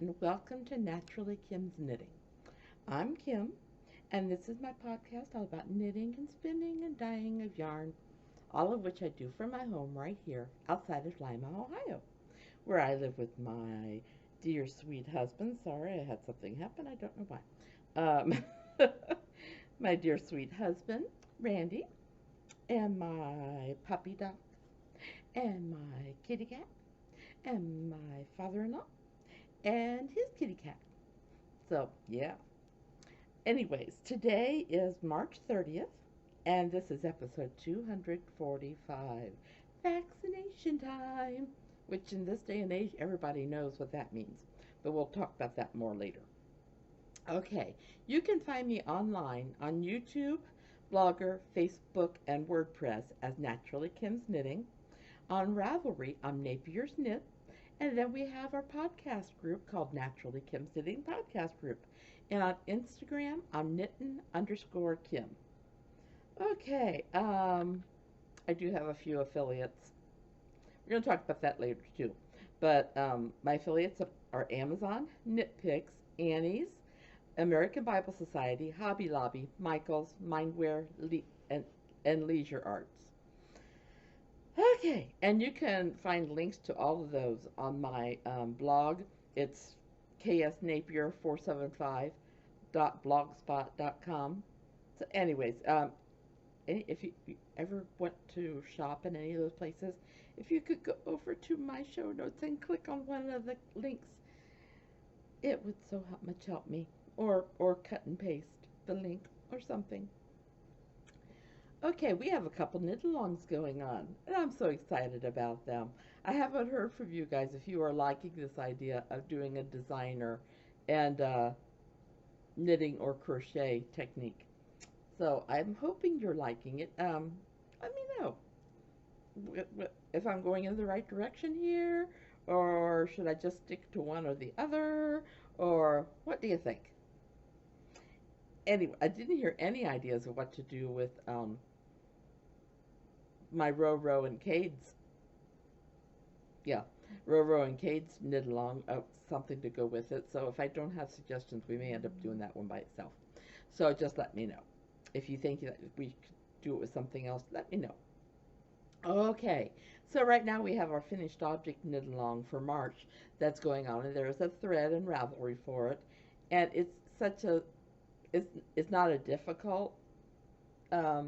and welcome to Naturally Kim's Knitting. I'm Kim, and this is my podcast all about knitting and spinning and dyeing of yarn, all of which I do from my home right here outside of Lima, Ohio, where I live with my dear sweet husband. Sorry, I had something happen. I don't know why. My dear sweet husband, Randy, and my puppy dog, and my kitty cat, and my father-in-law, and his kitty cat. So, yeah. Anyways, today is March 30th, and this is episode 245, vaccination time, which in this day and age, everybody knows what that means, but we'll talk about that more later. Okay, you can find me online on YouTube, Blogger, Facebook, and WordPress as Naturally Kim's Knitting. On Ravelry, I'm NapiersKnits. And then we have our podcast group called Naturally Kim's Knitting Podcast Group. And on Instagram, I'm knitting_Kim. Okay, I do have a few affiliates. We're going to talk about that later too. But my affiliates are Amazon, KnitPicks, Annie's, American Bible Society, Hobby Lobby, Michael's, Mindwear, and Leisure Arts. Okay, and you can find links to all of those on my blog. It's ksnapier475.blogspot.com. So anyways, if you ever want to shop in any of those places, if you could go over to my show notes and click on one of the links, it would so much help me. Or cut and paste the link or something. Okay, we have a couple knit-alongs going on, and I'm so excited about them. I haven't heard from you guys if you are liking this idea of doing a designer and knitting or crochet technique. So I'm hoping you're liking it. Let me know if I'm going in the right direction here, or should I just stick to one or the other, or what do you think? Anyway, I didn't hear any ideas of what to do with my Row and Cade's. Yeah, Row and Cade's knit along, something to go with it. So if I don't have suggestions, we may end up doing that one by itself. So just let me know. If you think that we could do it with something else, let me know. Okay, so right now we have our finished object knit along for March that's going on, and there's a thread and Ravelry for it, and it's such a, it's not a difficult, I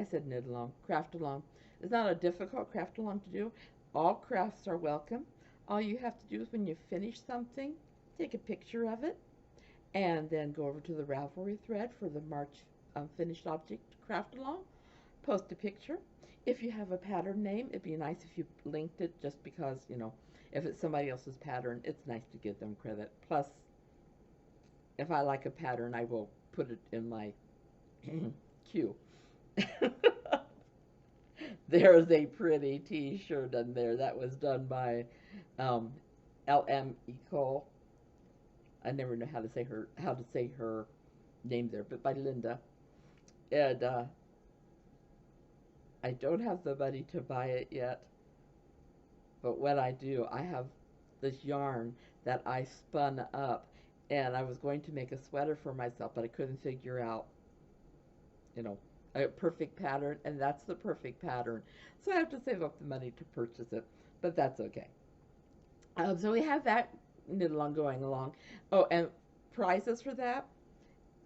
said knit along, craft along. It's not a difficult craft along to do. All crafts are welcome. All you have to do is when you finish something, take a picture of it, and then go over to the Ravelry thread for the March finished object craft along. Post a picture. If you have a pattern name, it'd be nice if you linked it, just because, you know, if it's somebody else's pattern, it's nice to give them credit. Plus, if I like a pattern, I will put it in my queue. There's a pretty t-shirt in there that was done by LM Ecole. I never know how to say her name there, but by Linda. And I don't have the money to buy it yet. But when I do, I have this yarn that I spun up, and I was going to make a sweater for myself, but I couldn't figure out, you know, a perfect pattern, and that's the perfect pattern. So I have to save up the money to purchase it, but that's okay. So we have that knit along going along. Oh, and prizes for that,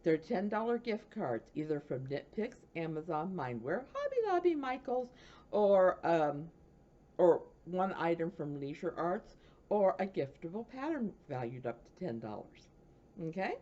they're $10 gift cards, either from KnitPicks, Amazon, Mindwear, Hobby Lobby, Michael's, or one item from Leisure Arts, or a giftable pattern valued up to $10. Okay?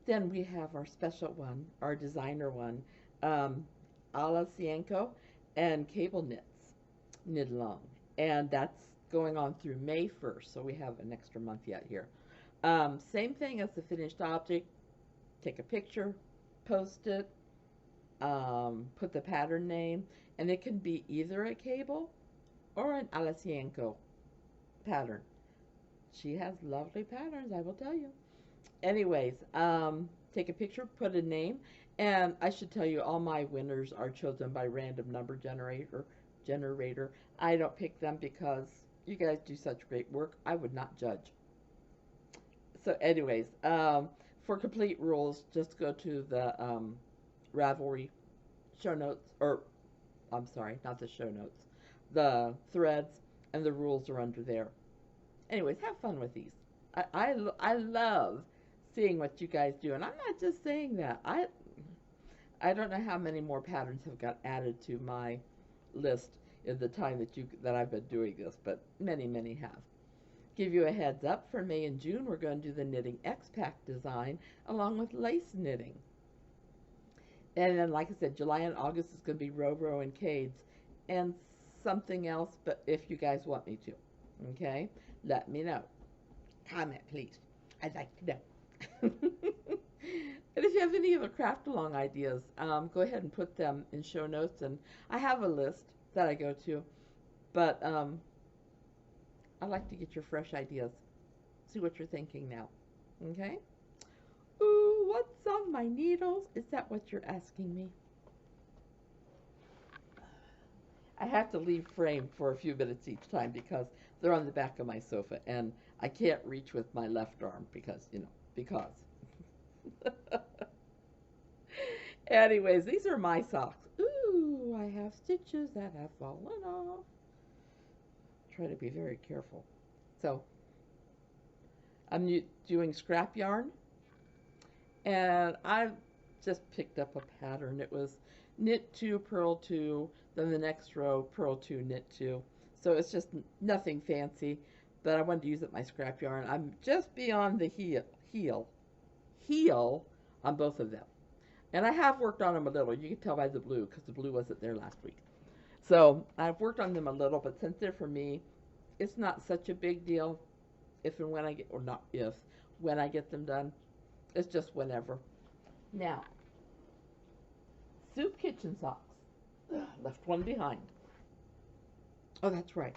Then we have our special one, our designer one, Alla Saenko and Cable Knits knit along. And that's going on through May 1st, so we have an extra month yet here. Same thing as the finished object. Take a picture, post it, put the pattern name, and it can be either a cable or an Alla Saenko pattern. She has lovely patterns, I will tell you. Anyways, take a picture, put a name, and I should tell you all my winners are chosen by random number generator. I don't pick them because you guys do such great work. I would not judge. So anyways, for complete rules, just go to the Ravelry show notes, or I'm sorry, not the show notes, the threads, and the rules are under there. Anyways, have fun with these. I love seeing what you guys do, and I'm not just saying that. I don't know how many more patterns have got added to my list in the time that I've been doing this, but many have. Give you a heads up, for May and June we're going to do the knitting X-Pack design along with lace knitting. And then, like I said, July and August is going to be Ro and Cades and something else, but if you guys want me to, okay, let me know. Comment, please. I'd like to know. And if you have any other craft along ideas, go ahead and put them in show notes. And I have a list that I go to, but I like to get your fresh ideas. See what you're thinking now. Okay? Ooh, what's on my needles? Is that what you're asking me? I have to leave frame for a few minutes each time because they're on the back of my sofa and I can't reach with my left arm because. Anyways, these are my socks. Ooh, I have stitches that have fallen off. Try to be very careful. So, I'm doing scrap yarn, and I just picked up a pattern. It was knit 2, purl 2, then the next row, purl 2, knit 2. So it's just nothing fancy, but I wanted to use it my scrap yarn. I'm just beyond the heel on both of them. And I have worked on them a little. You can tell by the blue, because the blue wasn't there last week. So I've worked on them a little, but since they're for me, it's not such a big deal if and when I get, or not if, when I get them done. It's just whenever. Now, soup kitchen socks. Ugh, left one behind. Oh, that's right.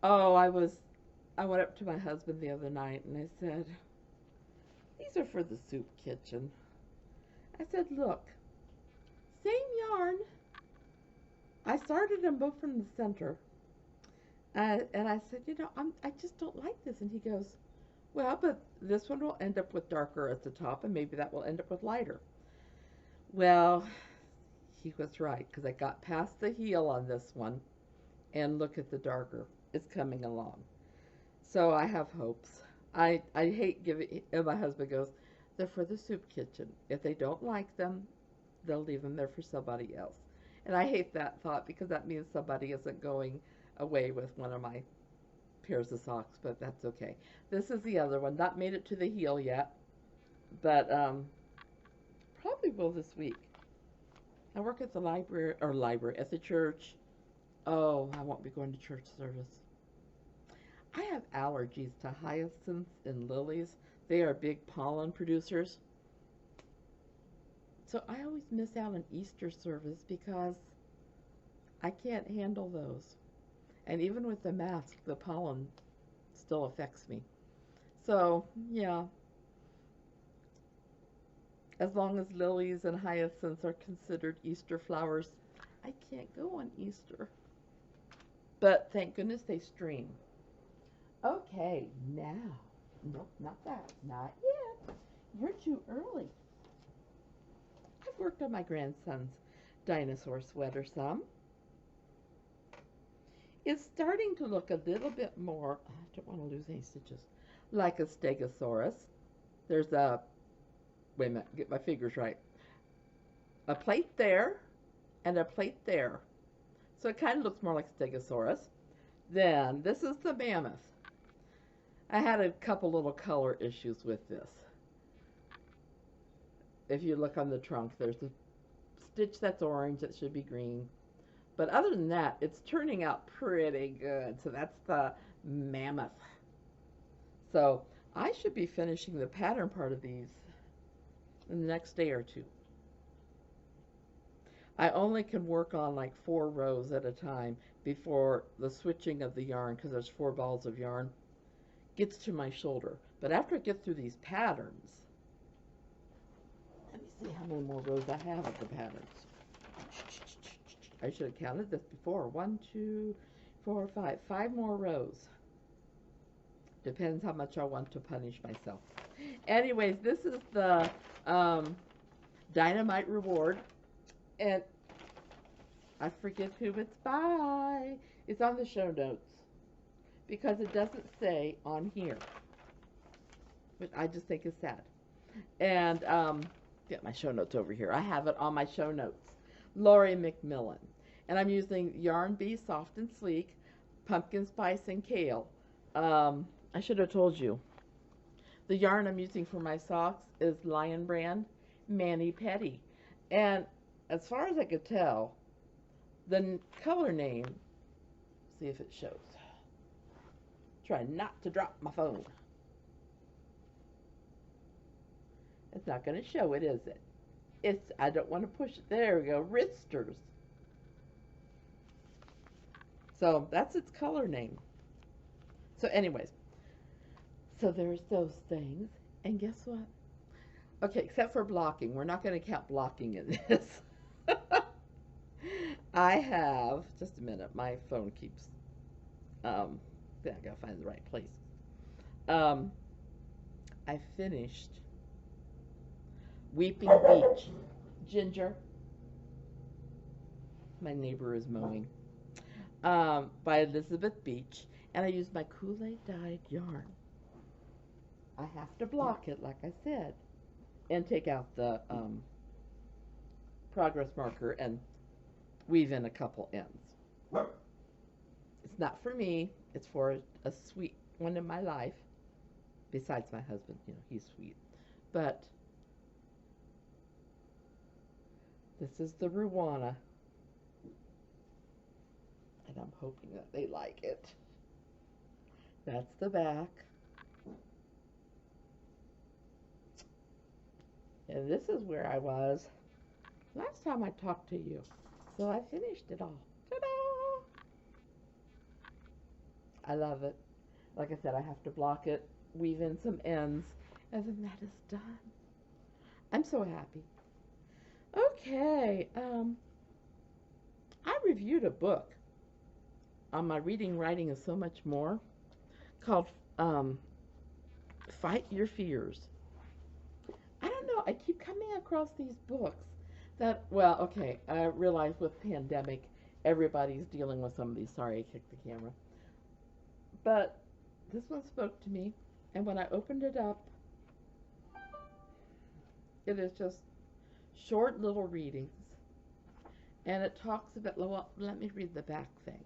Oh, I went up to my husband the other night and I said, these are for the soup kitchen. I said, look, same yarn. I started them both from the center. And I said, I just don't like this. And he goes, well, but this one will end up with darker at the top, and maybe that will end up with lighter. Well, he was right, because I got past the heel on this one, and look at the darker. It's coming along. So I have hopes. I hate giving, and my husband goes, they're for the soup kitchen. If they don't like them, they'll leave them there for somebody else. And I hate that thought, because that means somebody isn't going away with one of my pairs of socks, but that's okay. This is the other one. Not made it to the heel yet, but probably will this week. I work at the library, at the church. Oh, I won't be going to church service. I have allergies to hyacinths and lilies. They are big pollen producers. So I always miss out on Easter service because I can't handle those. And even with the mask, the pollen still affects me. So, yeah. As long as lilies and hyacinths are considered Easter flowers, I can't go on Easter. But thank goodness they stream. Okay, now. Nope, not that. Not yet. You're too early. I've worked on my grandson's dinosaur sweater some. It's starting to look a little bit more, I don't want to lose any stitches, like a stegosaurus. There's a, wait a minute, get my figures right. A plate there and a plate there. So it kind of looks more like stegosaurus. Then this is the mammoth. I had a couple little color issues with this. If you look on the trunk, there's a stitch that's orange that should be green. But other than that, it's turning out pretty good. So that's the mammoth. So I should be finishing the pattern part of these in the next day or two. I only can work on like 4 rows at a time before the switching of the yarn, because there's 4 balls of yarn, gets to my shoulder. But after I get through these patterns, let me see how many more rows I have of the patterns. I should have counted this before. 1, 2, 4, 5. 5 more rows. Depends how much I want to punish myself. Anyways, this is the um, Dynamite Reward, and I forget who it's by. It's on the show notes because it doesn't say on here, which I just think is sad. And get my show notes over here. I have it on my show notes. Lori McMillan. And I'm using Yarn Bee Soft and Sleek, Pumpkin Spice, and Kale. I should have told you. The yarn I'm using for my socks is Lion Brand Mani Petty. And as far as I could tell, the color name, see if it shows. Try not to drop my phone. It's not going to show it, is it? I don't want to push it. There we go. Wristers. So that's its color name. So anyways, so there's those things. And guess what? Okay, except for blocking. We're not going to count blocking in this. I have, just a minute, my phone keeps, then I got to find the right place. I finished Weeping Beach. Ginger. My neighbor is mowing. By Elizabeth Beach. And I used my Kool-Aid dyed yarn. I have to block it, like I said, and take out the progress marker and weave in a couple ends. It's not for me. It's for a sweet one in my life. Besides my husband, you know, he's sweet. But this is the Ruana. And I'm hoping that they like it. That's the back. And this is where I was last time I talked to you. So I finished it all. Ta-da! I love it. Like I said, I have to block it, weave in some ends, and then that is done. I'm so happy. Okay, I reviewed a book on my Reading, Writing, and So Much More called Fight Your Fears. I don't know, I keep coming across these books that, well, okay, I realize with pandemic, everybody's dealing with some of these. Sorry, I kicked the camera. But this one spoke to me, and when I opened it up, it is just short little readings. And it talks about, well, let me read the back thing.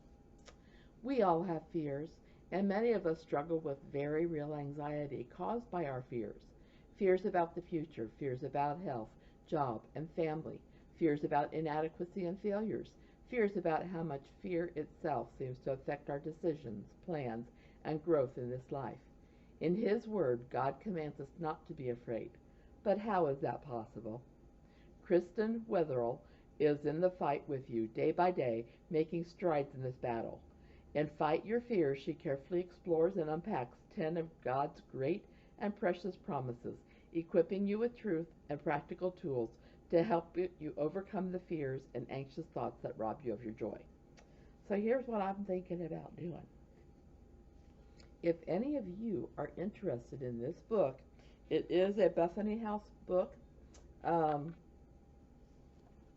We all have fears, and many of us struggle with very real anxiety caused by our fears. Fears about the future, fears about health, job, and family, fears about inadequacy and failures, fears about how much fear itself seems to affect our decisions, plans, and growth in this life. In His Word, God commands us not to be afraid. But how is that possible? Kristen Wetherell is in the fight with you day by day, making strides in this battle. In Fight Your Fears, she carefully explores and unpacks 10 of God's great and precious promises, equipping you with truth and practical tools to help you overcome the fears and anxious thoughts that rob you of your joy. So here's what I'm thinking about doing. If any of you are interested in this book, it is a Bethany House book.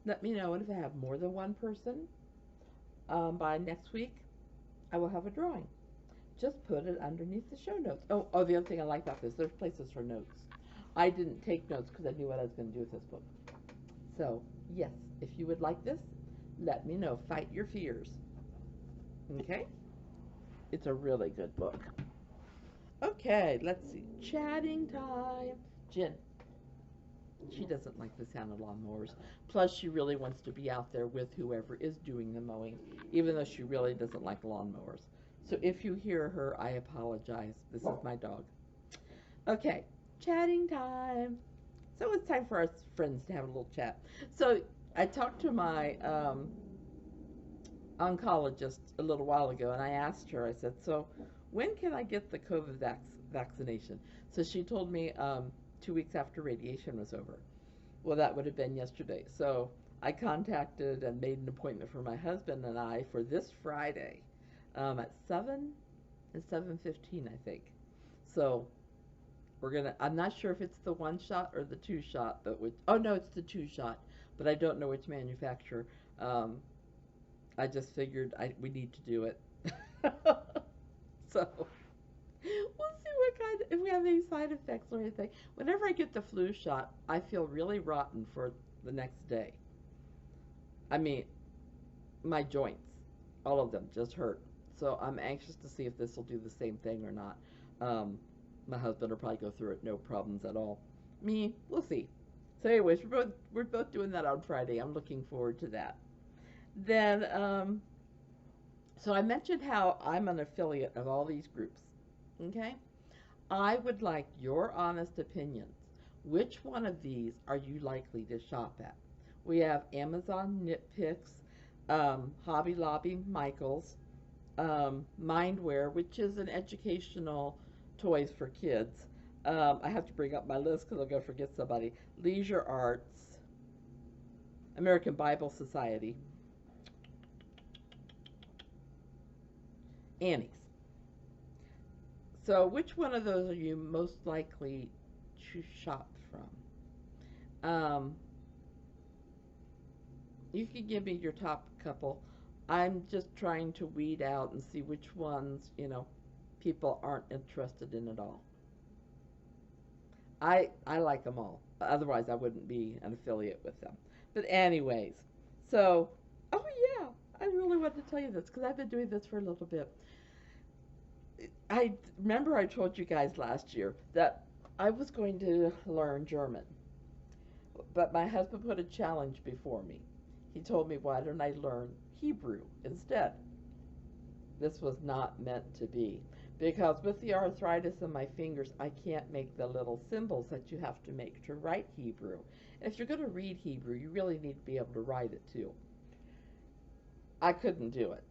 Let me know, and if I have more than one person, by next week, I will have a drawing. Just put it underneath the show notes. Oh, the other thing I like about this, there's places for notes. I didn't take notes because I knew what I was going to do with this book. So, yes, if you would like this, let me know. Fight Your Fears. Okay? It's a really good book. Okay, let's see. Chatting time. Jen. She doesn't like the sound of lawnmowers. Plus, she really wants to be out there with whoever is doing the mowing, even though she really doesn't like lawnmowers. So if you hear her, I apologize. This is my dog. Okay, chatting time. So it's time for us friends to have a little chat. So I talked to my oncologist a little while ago, and I asked her, I said, so when can I get the COVID vaccination? So she told me 2 weeks after radiation was over. Well, that would have been yesterday. So I contacted and made an appointment for my husband and I for this Friday at 7 and 7:15, I think. So I'm not sure if it's the 1 shot or the 2 shot, but oh no, it's the 2 shot, but I don't know which manufacturer. Um, I just figured we need to do it. So we'll see what kind, if we have any side effects or anything. Whenever I get the flu shot, I feel really rotten for the next day. I mean, my joints, all of them, just hurt. So I'm anxious to see if this will do the same thing or not. Um, my husband will probably go through it, no problems at all. Me, we'll see. So, anyways, we're both doing that on Friday. I'm looking forward to that. Then, so I mentioned how I'm an affiliate of all these groups. Okay, I would like your honest opinions. Which one of these are you likely to shop at? We have Amazon Knit Picks, Hobby Lobby, Michaels, Mindwear, which is an educational toys for kids. I have to bring up my list because I'm going to forget somebody. Leisure Arts, American Bible Society, Annie's. So, which one of those are you most likely to shop from? You can give me your top couple. I'm just trying to weed out and see which ones, people aren't interested in at all. I like them all. Otherwise, I wouldn't be an affiliate with them. But anyways, so, oh yeah, I really wanted to tell you this because I've been doing this for a little bit. I remember I told you guys last year that I was going to learn German, but my husband put a challenge before me. He told me, why don't I learn Hebrew instead? This was not meant to be, because with the arthritis in my fingers, I can't make the little symbols that you have to make to write Hebrew. And if you're going to read Hebrew, you really need to be able to write it too. I couldn't do it.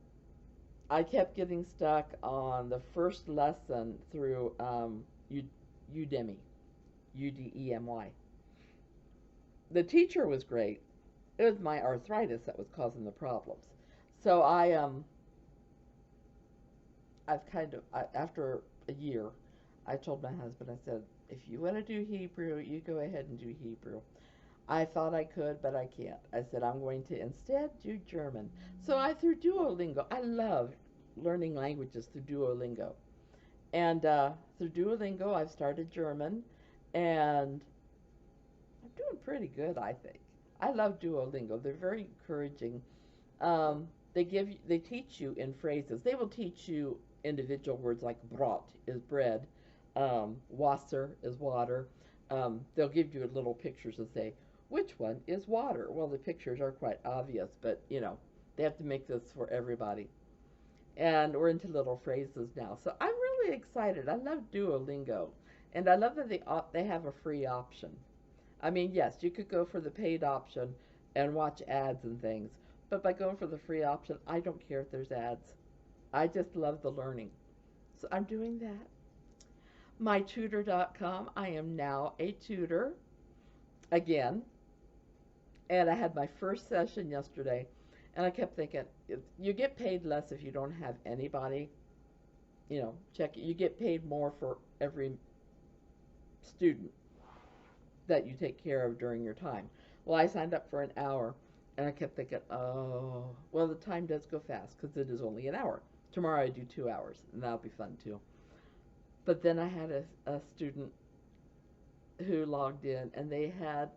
I kept getting stuck on the first lesson through Udemy, Udemy. The teacher was great. It was my arthritis that was causing the problems. So after a year, I told my husband, I said, if you want to do Hebrew, you go ahead and do Hebrew. I thought I could, but I can't. I said, I'm going to instead do German. So through Duolingo, I love learning languages through Duolingo. And through Duolingo, I've started German, and I'm doing pretty good, I think. I love Duolingo. They're very encouraging. They teach you in phrases. They will teach you individual words like Brot is bread, Wasser is water. They'll give you little pictures and say, which one is water? Well, the pictures are quite obvious, but they have to make this for everybody. And we're into little phrases now. So I'm really excited. I love Duolingo. And I love that they have a free option. I mean, yes, you could go for the paid option and watch ads and things. But by going for the free option, I don't care if there's ads. I just love the learning. So I'm doing that. MyTutor.com. I am now a tutor again. And I had my first session yesterday. And I kept thinking, you get paid less if you don't have anybody, check it. You get paid more for every student that you take care of during your time. Well, I signed up for an hour, and I kept thinking, oh, well, the time does go fast because it is only an hour. Tomorrow I do 2 hours, and that'll be fun too. But then I had a student who logged in, and they had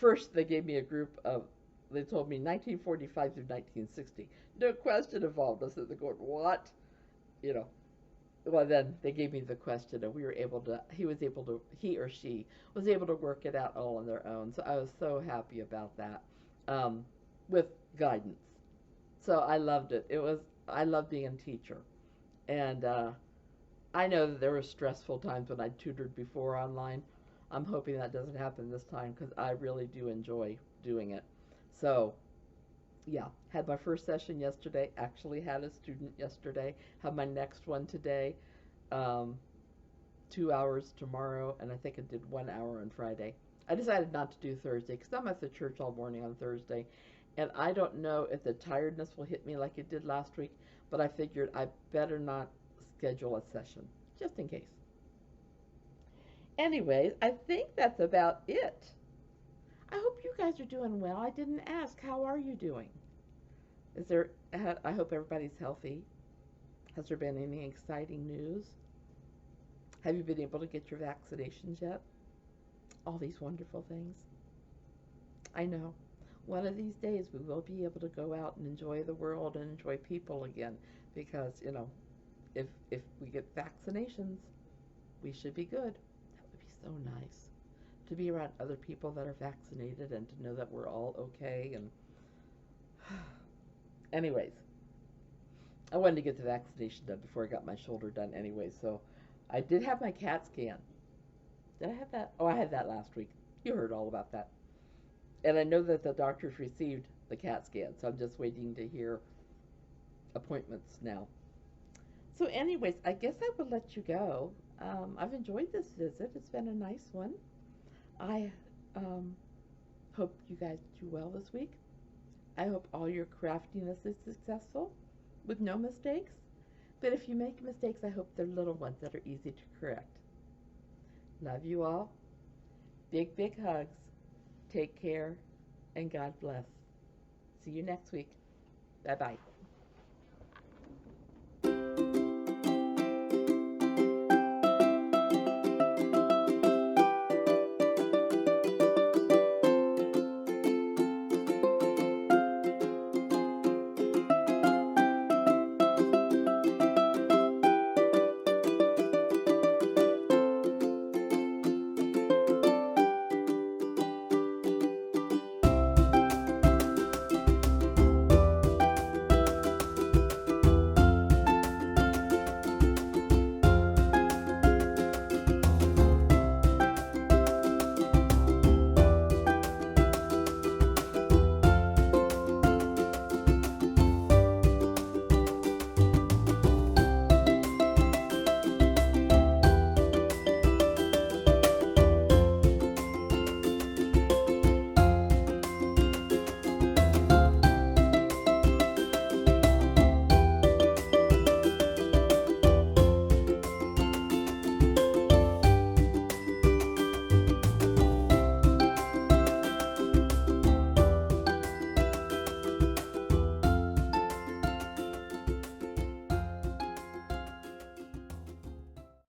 first they gave me a group of, they told me 1945 through 1960. No question involved. I said, they're going, what? Well, then they gave me the question, and he or she was able to work it out all on their own. So I was so happy about that, with guidance. So I loved it. I love being a teacher. And I know that there were stressful times when I tutored before online. I'm hoping that doesn't happen this time because I really do enjoy doing it. So, yeah, had my first session yesterday, actually had a student yesterday, have my next one today, 2 hours tomorrow, and I think I did 1 hour on Friday. I decided not to do Thursday because I'm at the church all morning on Thursday, and I don't know if the tiredness will hit me like it did last week, but I figured I better not schedule a session, just in case. Anyways, I think that's about it. I hope you guys are doing well. I didn't ask, how are you doing? I hope everybody's healthy. Has there been any exciting news? Have you been able to get your vaccinations yet? All these wonderful things. I know. One of these days we will be able to go out and enjoy the world and enjoy people again because, if we get vaccinations, we should be good. That would be so nice to be around other people that are vaccinated and to know that we're all okay. And anyways, I wanted to get the vaccination done before I got my shoulder done anyway, so I did have my CAT scan. Did I have that? Oh, I had that last week. You heard all about that. And I know that the doctors received the CAT scan, so I'm just waiting to hear appointments now. So anyways, I guess I would let you go. I've enjoyed this visit. It's been a nice one. I hope you guys do well this week. I hope all your craftiness is successful with no mistakes. But if you make mistakes, I hope they're little ones that are easy to correct. Love you all. Big, big hugs. Take care, and God bless. See you next week. Bye-bye.